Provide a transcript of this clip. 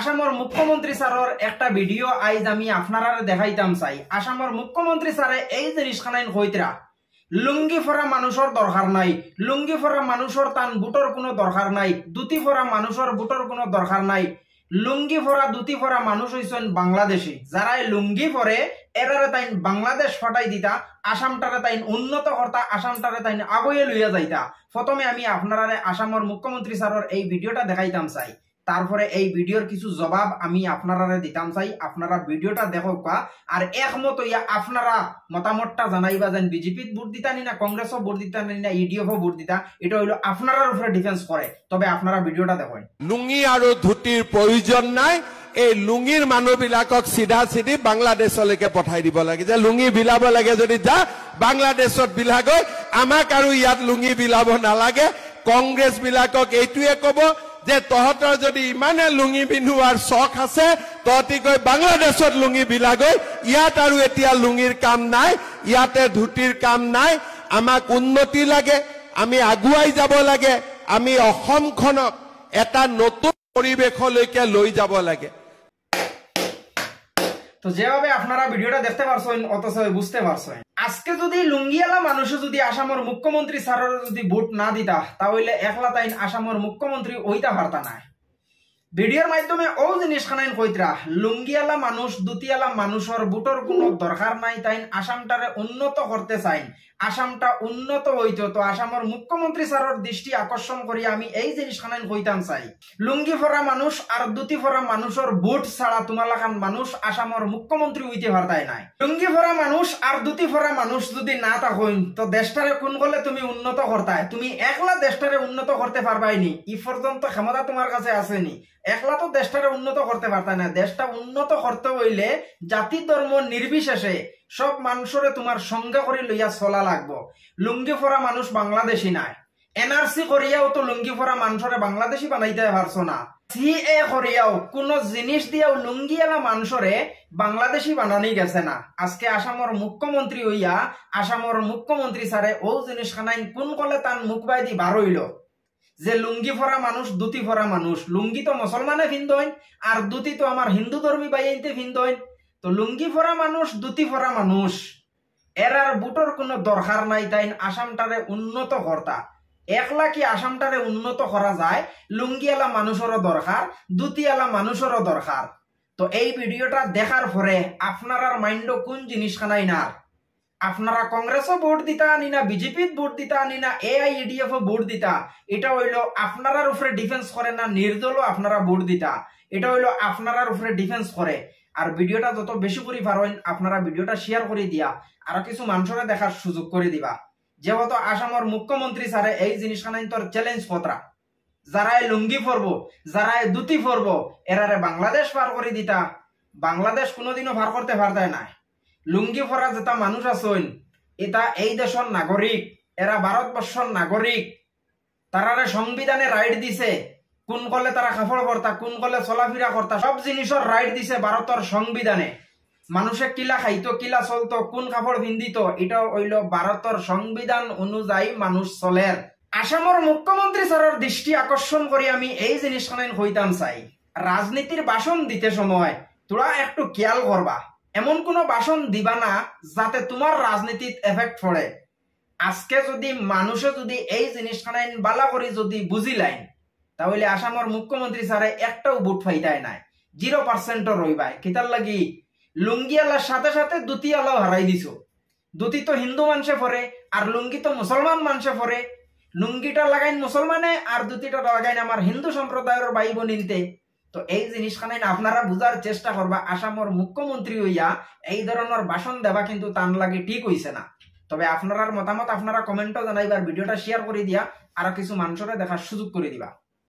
আসামর মুখ্যমন্ত্রী স্যারের একটা ভিডিও আইজ আমি আপনারা দেখাইতাম চাই। আসামর মুখ্যমন্ত্রী স্যারে এই জিনিসখানাইন কইতরা লুঙ্গি ফরা মানুষের দরকার নাই, লুঙ্গি ফরা মানুষের তান বুটর কোনো দরকার নাই, দুতি ফরা মানুষের বুটর কোনো দরকার নাই। লুঙ্গি ফরা দুতি ফরা মানুষ হইছেন বাংলাদেশি, যারা লুঙ্গি পরে এরারে তাইন বাংলাদেশ ফাটাই দিতা, আসামটারে তাইন উন্নত করতা, আসামটারে তাইন আগুয়ে লইয়া যাইতা। প্রথমে আমি আপনারা আসামর মুখ্যমন্ত্রী স্যারের এই ভিডিওটা দেখাইতাম চাই, তারপরে এই ভিডিওর কিছু জবাব আমি আপনারা দিতাম চাই। আপনারা ভিডিওটা দেখো আর একমত হইয়া আপনারা মতামতটা জানাইবা, যেন বিজেপিত ভোট দিতা নি না কংগ্রেসও ভোট দিতা নি না ইডিএফও ভোট দিতা, এটা হইলো আপনার উপরে ডিফেন্স করে। তবে আপনারা ভিডিওটা দেখেন। লুঙ্গি আৰু ধুতিৰ প্ৰয়োজন নাই, এই লুঙ্গিৰ মানুহবিলাকক চিধা চিধি বাংলাদেশলৈকে পঠাই দিব লাগে। যে লুঙ্গি বিলাব লাগে যদি যা বাংলাদেশত বিলাগৈ, আমাক আৰু ইয়াত লুঙ্গি বিলাব নালাগে। কংগ্ৰেছ বিলাকক এইটোৱে কব যে তহঁতৰ যদি ইমানে লুঙ্গি পিন্ধোৱাৰ চখ আছে, তহঁতি গৈ বাংলাদেশত লুঙ্গি বিলাগৈ, ইয়াত আৰু এতিয়া লুঙ্গিৰ কাম নাই, ইয়াতে ধুতিৰ কাম নাই। আমাক উন্নতি লাগে, আমি আগুৱাই যাব লাগে, আমি অসমখনক এটা নতুন পরিবেশলৈকে লৈ যাব লাগে। তো যেভাবে আপনারা ভিডিওটা দেখতে পারছেন অথচ বুঝতে পারছেন, আজকে যদি লুঙ্গিয়ালা মানুষ যদি আসামের মুখ্যমন্ত্রী স্যারের যদি ভোট না দিতা, তাহলে একলা তাইন আসামের মুখ্যমন্ত্রী ওইটা পারতা না। ভিডিওর মাধ্যমে ও জিনিসখানাইন কইতরা লুঙ্গিয়ালা মানুষ দুতিয়ালা মানুষের ভোটর কোনো দরকার নাই, তাইন আসামটারে উন্নত করতে চাইন, আসামটা উন্নত হইতো। তো আসামের মুখ্যমন্ত্রী স্যারের দৃষ্টি আকর্ষণ করি আমি এই জিনিসখানাইন কইতাম চাই, লুঙ্গি ফরা মানুষ আর দুতি ফরা মানুষের ভোট ছাড়া তোমালাখান মানুষ আসামের মুখ্যমন্ত্রী হইতে পারতাই নাই। লুঙ্গি ফরা মানুষ আর দুতি ফরা মানুষ যদি না থাকুন, তো দেশটারে কোন গলে তুমি উন্নত করতাই? তুমি একলা দেশটারে উন্নত করতে পারবাইনি, ই পর্যন্ত ক্ষমতা তোমার কাছে আসেনি। একলা তো দেশটারে উন্নত করতে পারতাই না। দেশটা উন্নত করতে হইলে জাতি ধর্ম নির্বিশেষে সব মানুষরে তোমার সঙ্গে করে লইয়া চলা লাগবো। লুঙ্গি ফরা মানুষ বাংলাদেশি নাই, এনআরসি করিয়াও তো লুঙ্গি ফরা মানুষরে বাংলাদেশি বানাইতে পারছো না, সিএ করিয়াও কোন জিনিস দিয়াও লুঙ্গিয়ালা মানুষরে বাংলাদেশি বানানি গেছে না। আজকে আসামের মুখ্যমন্ত্রী হইয়া আসামের মুখ্যমন্ত্রী স্যারে ও জিনিস খানাইন কোন কলে তান মুখ বাইদি বার হইল যে লুঙ্গি ফরা মানুষ দুতি ফরা মানুষ। লুঙ্গি তো মুসলমানে ভিন্দইন আর দুতি তো আমার হিন্দু ধর্মী বাইতে ভিন্দইন। তো লুঙ্গি ফরা মানুষ দুতি ফরা মানুষ এরার বুটর কোনো দরকার নাই, তাই আসামটারে উন্নত কর্তা। একলা কি আসামটারে উন্নত করা যায়? লুঙ্গিয়ালা মানুষেরও দরকার, দুতিয়ালা মানুষেরও দরকার। তো এই ভিডিওটা দেখার পরে আপনার মাইন্ড কোন জিনিস খানাই না, আপনারা কংগ্রেসও ভোট দিতা আনি না, বিজেপিত ভোট দিতা আনি না, AIUDF ভোট দিতা, এটা হইলো আপনার উপরে ডিফেন্স করে না। নির্দলও আপনারা ভোট দিতা, এটা হইলো আপনার উপরে ডিফেন্স করে। আর ভিডিওটা যত বেশি করে পারেন আপনারা ভিডিওটা শেয়ার করে দিয়া আরো কিছু মানুষের দেখার সুযোগ করে দিবা। যেহেতু আসামের মুখ্যমন্ত্রী স্যারে এই জিনিসখানাই তোর চ্যালেঞ্জ পত্রা, যারা লুঙ্গি পরবো, যারা দুতি পরবো, এরারে বাংলাদেশ পার করে দিতা। বাংলাদেশ কোনোদিনও পার করতে পারতাই না। লুঙ্গি পরা যেটা মানুষ আছেন এটা এই দেশের নাগরিক, এরা ভারতবর্ষের নাগরিক, তারারে সংবিধানে রাইট দিছে কোন কলে তারা কাপড় কর্তা, কোন কলে চলাফেরা কর্তা, সব জিনিসের রাইট দিছে ভারতের সংবিধানে। মানুষে কিলা খাইতো, কিলা চলতো, কোন কাপড় পিন্দিত, এটা হইল ভারতের সংবিধান অনুযায়ী মানুষ চলের। আসামের মুখ্যমন্ত্রী স্যারের দৃষ্টি আকর্ষণ করি আমি এই জিনিসখানাই হইতাম চাই, রাজনীতির ভাষণ দিতে সময় তোরা একটু খেয়াল করবা, এমন কোন ভাষণ দিবা না যাতে তোমার রাজনীতিত এফেক্ট পড়ে। আজকে যদি মানুষে যদি এই জিনিসখানাই বালা করি যদি বুঝিলাইন, তাহলে আসামের মুখ্যমন্ত্রী স্যারে একটাও ভোট ফাইতাই নাই, 0% রইবাই। কিতার লাগি লুঙ্গিয়ালার সাথে সাথে দুতিয়ালাও হারাই দিছো। দুতি তো হিন্দু মানুষে পরে আর লুঙ্গি তো মুসলমান মানুষে পরে। লুঙ্গিটা লাগাইন মুসলমানে আর দুতিটা লাগাইন আমার হিন্দু সম্প্রদায়ের ভাই বোনিনতে। তো এই জিনিসখানে আপনারা বুঝার চেষ্টা করবা, আসামের মুখ্যমন্ত্রী হইয়া এই ধরনের ভাষণ দেবা কিন্তু তান লাগে ঠিক হইছে না। তবে আপনার মতামত আপনারা কমেন্টও জানাইবার, ভিডিওটা শেয়ার করে দিয়া আরো কিছু মানুষের দেখার সুযোগ করে দিবা।